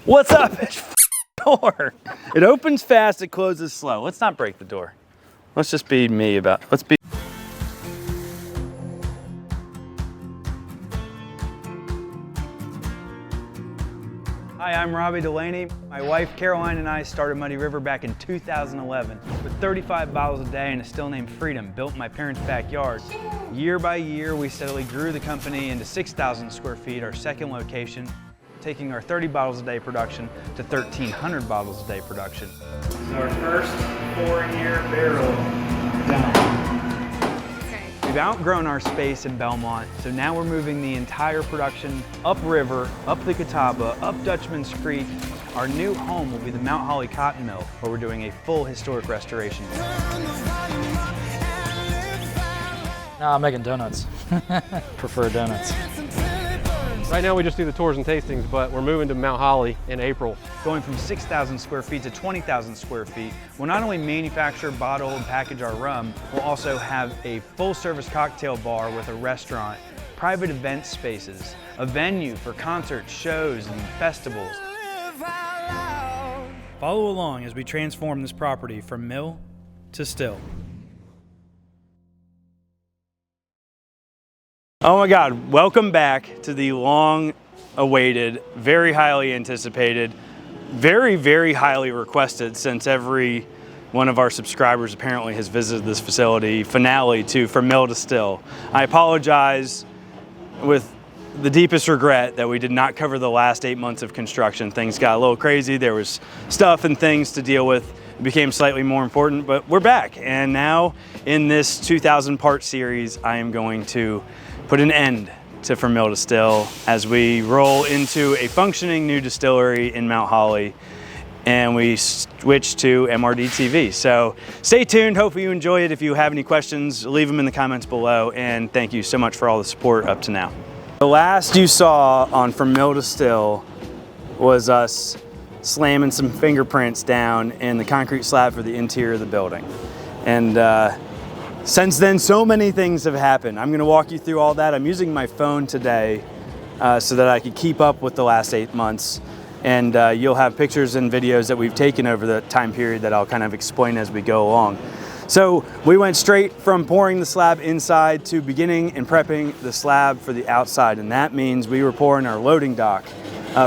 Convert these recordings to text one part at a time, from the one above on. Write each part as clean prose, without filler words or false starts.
What's up? It's door. It opens fast, it closes slow. Let's not break the door. Let's just be me about, let's be. Hi, I'm Robbie Delaney. My wife Caroline and I started Muddy River back in 2011 with 35 bottles a day and a still named Freedom built in my parents' backyard. Year by year, we steadily grew the company into 6,000 square feet, our second location, taking our 30 bottles a day production to 1,300 bottles a day production. This is our first 4-year barrel down. We've outgrown our space in Belmont, so now we're moving the entire production upriver, up the Catawba, up Dutchman's Creek. Our new home will be the Mount Holly Cotton Mill, where we're doing a full historic restoration. No, I'm making donuts. Prefer donuts. Right now we just do the tours and tastings, but we're moving to Mount Holly in April. Going from 6,000 square feet to 20,000 square feet, we'll not only manufacture, bottle, and package our rum, we'll also have a full-service cocktail bar with a restaurant, private event spaces, a venue for concerts, shows, and festivals. Follow along as we transform this property from mill to still. Oh my God, welcome back to the long-awaited, very highly anticipated, very, very highly requested, since every one of our subscribers apparently has visited this facility, finale to From Mill to Still. I apologize with the deepest regret that we did not cover the last 8 months of construction. Things got a little crazy. There was stuff and things to deal with. It became slightly more important, but we're back. And now in this 2,000 part series, I am going to put an end to From Mill to Still as we roll into a functioning new distillery in Mount Holly, and we switch to MRD TV. So stay tuned, hopefully you enjoy it. If you have any questions, leave them in the comments below, and thank you so much for all the support up to now. The last you saw on From Mill to Still was us slamming some fingerprints down in the concrete slab for the interior of the building. And since then, so many things have happened. I'm gonna walk you through all that. I'm using my phone today so that I can keep up with the last 8 months. And you'll have pictures and videos that we've taken over the time period that I'll kind of explain as we go along. So we went straight from pouring the slab inside to beginning and prepping the slab for the outside. And that means we were pouring our loading dock.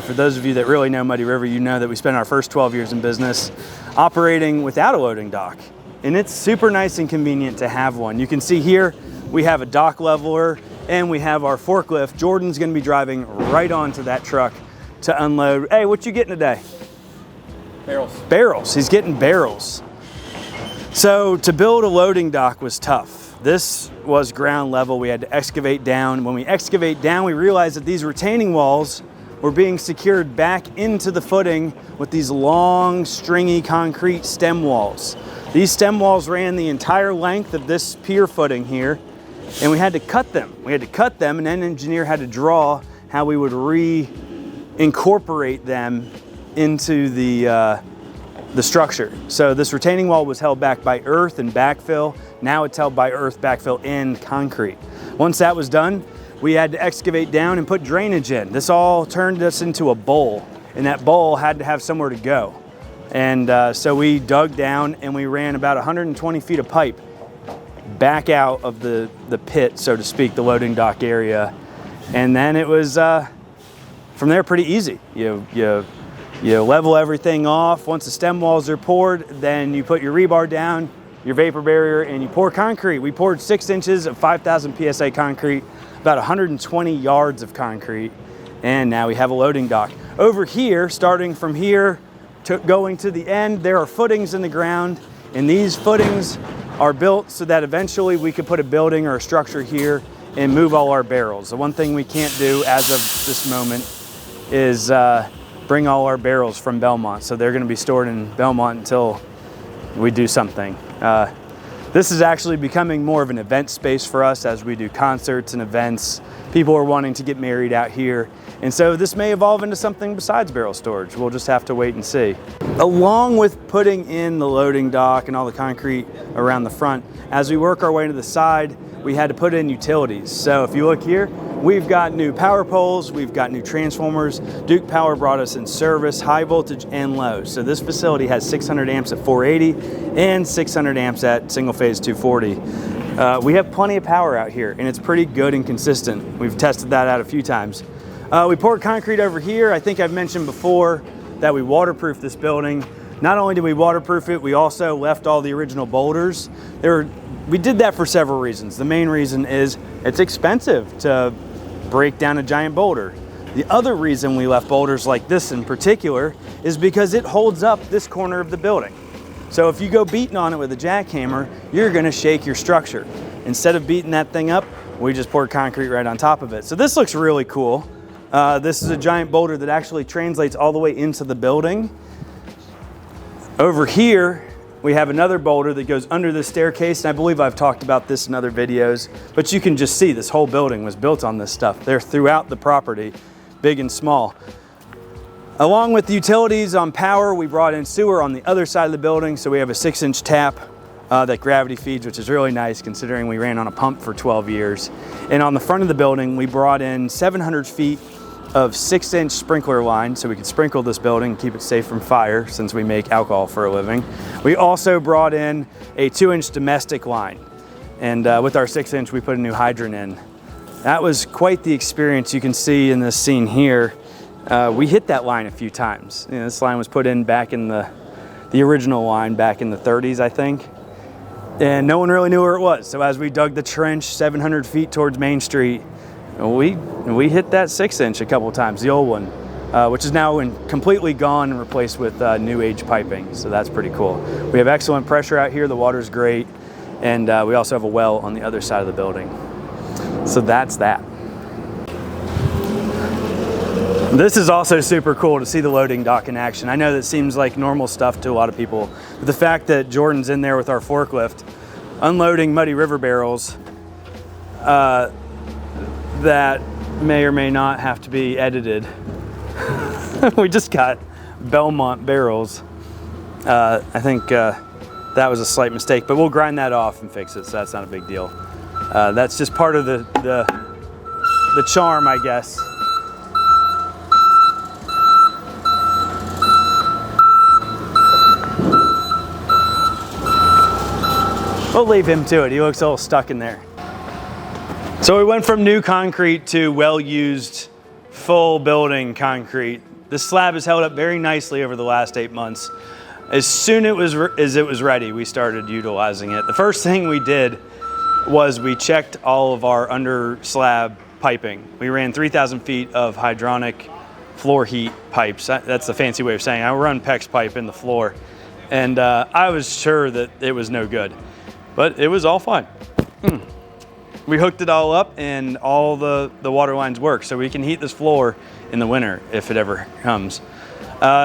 For those of you that really know Muddy River, you know that we spent our first 12 years in business operating without a loading dock. And it's super nice and convenient to have one. You can see here, we have a dock leveler and we have our forklift. Jordan's gonna be driving right onto that truck to unload. Hey, what you getting today? Barrels. Barrels, he's getting barrels. So to build a loading dock was tough. This was ground level, we had to excavate down. When we excavate down, we realized that these retaining walls were being secured back into the footing with these long, stringy concrete stem walls. These stem walls ran the entire length of this pier footing here, and we had to cut them. We had to cut them, and then an engineer had to draw how we would reincorporate them into the structure. So this retaining wall was held back by earth and backfill. Now it's held by earth, backfill, and concrete. Once that was done, we had to excavate down and put drainage in. This all turned us into a bowl, and that bowl had to have somewhere to go. And so we dug down and we ran about 120 feet of pipe back out of the pit, so to speak, the loading dock area. And then it was, from there, pretty easy. You level everything off. Once the stem walls are poured, then you put your rebar down, your vapor barrier, and you pour concrete. We poured 6 inches of 5,000 PSI concrete, about 120 yards of concrete, and now we have a loading dock. Over here, starting from here, going to the end, there are footings in the ground, and these footings are built so that eventually we could put a building or a structure here and move all our barrels. The one thing we can't do as of this moment is bring all our barrels from Belmont. So they're gonna be stored in Belmont until we do something. This is actually becoming more of an event space for us as we do concerts and events. People are wanting to get married out here. And so this may evolve into something besides barrel storage. We'll just have to wait and see. Along with putting in the loading dock and all the concrete around the front, as we work our way to the side, we had to put in utilities. So if you look here, We've got new power poles, we've got new transformers. Duke Power brought us in service, high voltage and low. So this facility has 600 amps at 480 and 600 amps at single phase 240. We have plenty of power out here and it's pretty good and consistent. We've tested that out a few times. We poured concrete over here. I think I've mentioned before that we waterproofed this building. Not only did we waterproof it, we also left all the original boulders. We did that for several reasons. The main reason is it's expensive to break down a giant boulder. The other reason we left boulders like this in particular is because it holds up this corner of the building. So if you go beating on it with a jackhammer, you're gonna shake your structure. Instead of beating that thing up, we just poured concrete right on top of it. So this looks really cool. This is a giant boulder that actually translates all the way into the building. Over here, we have another boulder that goes under the staircase, and I believe I've talked about this in other videos, but you can just see this whole building was built on this stuff. They're throughout the property, big and small. Along with the utilities on power, we brought in sewer on the other side of the building, so we have a 6-inch tap that gravity feeds, which is really nice considering we ran on a pump for 12 years. And on the front of the building, we brought in 700 feet of 6-inch sprinkler line so we could sprinkle this building and keep it safe from fire since we make alcohol for a living. We also brought in a 2-inch domestic line, and with our 6-inch we put a new hydrant in. That was quite the experience. You can see in this scene here, we hit that line a few times. You know, this line was put in back in the original line back in the 30s, I think, and no one really knew where it was. So as we dug the trench 700 feet towards Main Street, we hit that 6-inch a couple of times, the old one, which is now completely gone and replaced with new age piping. So that's pretty cool. We have excellent pressure out here. The water's great. And we also have a well on the other side of the building. So that's that. This is also super cool to see the loading dock in action. I know that seems like normal stuff to a lot of people, but the fact that Jordan's in there with our forklift, unloading muddy river barrels, that may or may not have to be edited. We just got Belmont barrels. I think that was a slight mistake, but we'll grind that off and fix it, so that's not a big deal. That's just part of the charm, I guess. We'll leave him to it. He looks a little stuck in there. So we went from new concrete to well-used, full building concrete. This slab has held up very nicely over the last 8 months. As soon as it was ready, we started utilizing it. The first thing we did was we checked all of our under slab piping. We ran 3,000 feet of hydronic floor heat pipes. That's the fancy way of saying it. I run PEX pipe in the floor. And I was sure that it was no good, but it was all fine. We hooked it all up and all the water lines work, so we can heat this floor in the winter if it ever comes.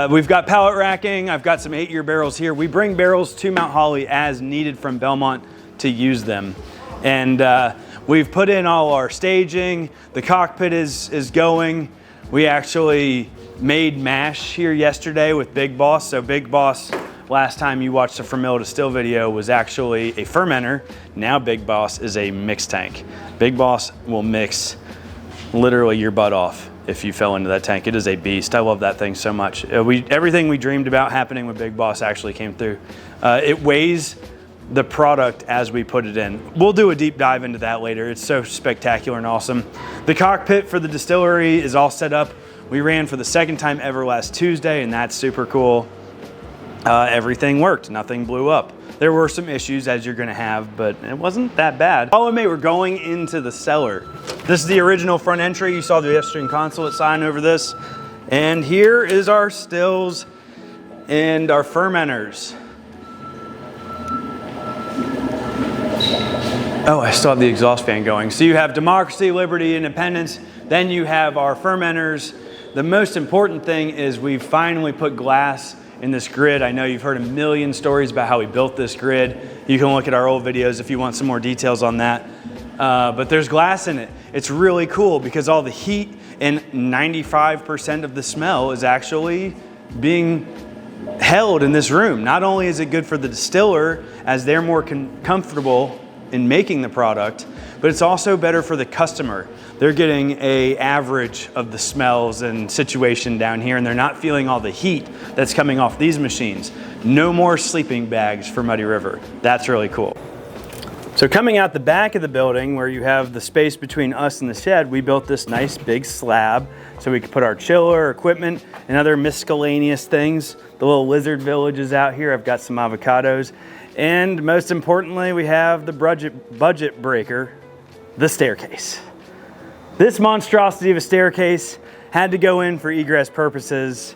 We've got pallet racking. I've got some 8-year barrels here. We bring barrels to Mount Holly as needed from Belmont to use them. And we've put in all our staging. The cockpit is going. We actually made mash here yesterday with Big Boss. So Big Boss, last time you watched the From Mill to Still video, was actually a fermenter. Now Big Boss is a mix tank. Big Boss will mix literally your butt off if you fell into that tank. It is a beast. I love that thing so much. Everything we dreamed about happening with Big Boss actually came through. It weighs the product as we put it in. We'll do a deep dive into that later. It's so spectacular and awesome. The cockpit for the distillery is all set up. We ran for the second time ever last Tuesday, and that's super cool. Everything worked, nothing blew up. There were some issues, as you're gonna have, but it wasn't that bad. Follow me, we're going into the cellar. This is the original front entry. You saw the Western Consulate sign over this. And here is our stills and our fermenters. Oh, I still have the exhaust fan going. So you have democracy, liberty, independence. Then you have our fermenters. The most important thing is we've finally put glass in this grid. I know you've heard a million stories about how we built this grid. You can look at our old videos if you want some more details on that. But there's glass in it. It's really cool because all the heat and 95% of the smell is actually being held in this room. Not only is it good for the distiller as they're more comfortable in making the product, but it's also better for the customer. They're getting an average of the smells and situation down here, and they're not feeling all the heat that's coming off these machines. No more sleeping bags for Muddy River. That's really cool. So coming out the back of the building where you have the space between us and the shed, we built this nice big slab so we could put our chiller, equipment, and other miscellaneous things. The little lizard village is out here. I've got some avocados. And most importantly, we have the budget breaker, the staircase. This monstrosity of a staircase had to go in for egress purposes,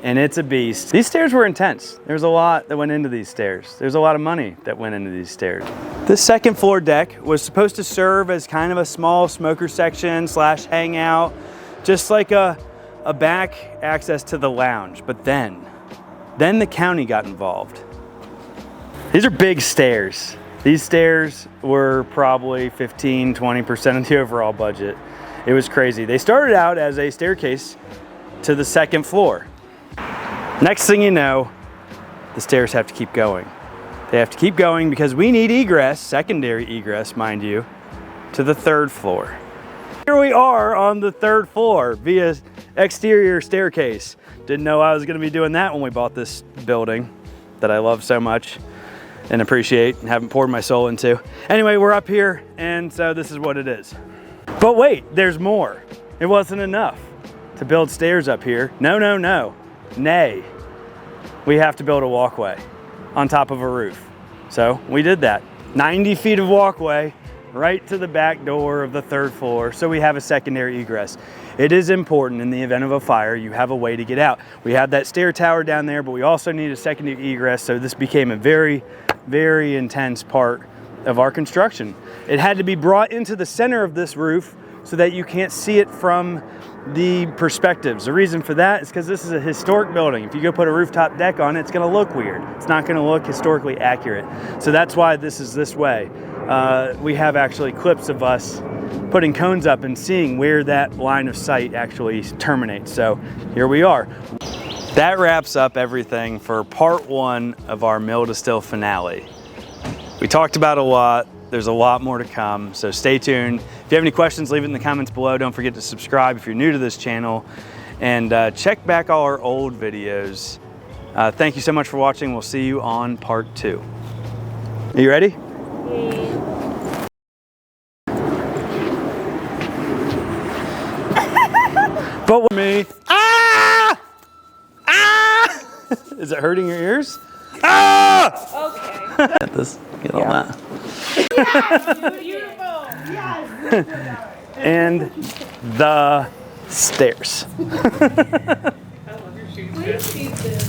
and it's a beast. These stairs were intense. There's a lot that went into these stairs. There's a lot of money that went into these stairs. This second floor deck was supposed to serve as kind of a small smoker section slash hangout, just like a back access to the lounge. But then the county got involved. These are big stairs. These stairs were probably 15–20% of the overall budget. It was crazy. They started out as a staircase to the second floor. Next thing you know, the stairs have to keep going. They have to keep going because we need egress, secondary egress, mind you, to the third floor. Here we are on the third floor via exterior staircase. Didn't know I was gonna be doing that when we bought this building that I love so much and appreciate and haven't poured my soul into. Anyway, we're up here, and so this is what it is. But wait, there's more. It wasn't enough to build stairs up here. No. Nay. We have to build a walkway on top of a roof. So we did that. 90 feet of walkway right to the back door of the third floor, so we have a secondary egress. It is important in the event of a fire, you have a way to get out. We have that stair tower down there, but we also need a secondary egress, so this became a very, very intense part of our construction. It had to be brought into the center of this roof so that you can't see it from the perspectives. The reason for that is because this is a historic building. If you go put a rooftop deck on it, it's gonna look weird. It's not gonna look historically accurate. So that's why this is this way. We have actually clips of us putting cones up and seeing where that line of sight actually terminates. So here we are. That wraps up everything for part one of our Mill to Still finale. We talked about a lot. There's a lot more to come, so stay tuned. If you have any questions, leave it in the comments below. Don't forget to subscribe if you're new to this channel, and check back all our old videos. Thank you so much for watching. We'll see you on part two. Are you ready? But with me. Ah! Ah! Is it hurting your ears? Ah! Okay. Get this. Get all that. Yes, beautiful. Yes. And the stairs. I love your shoes.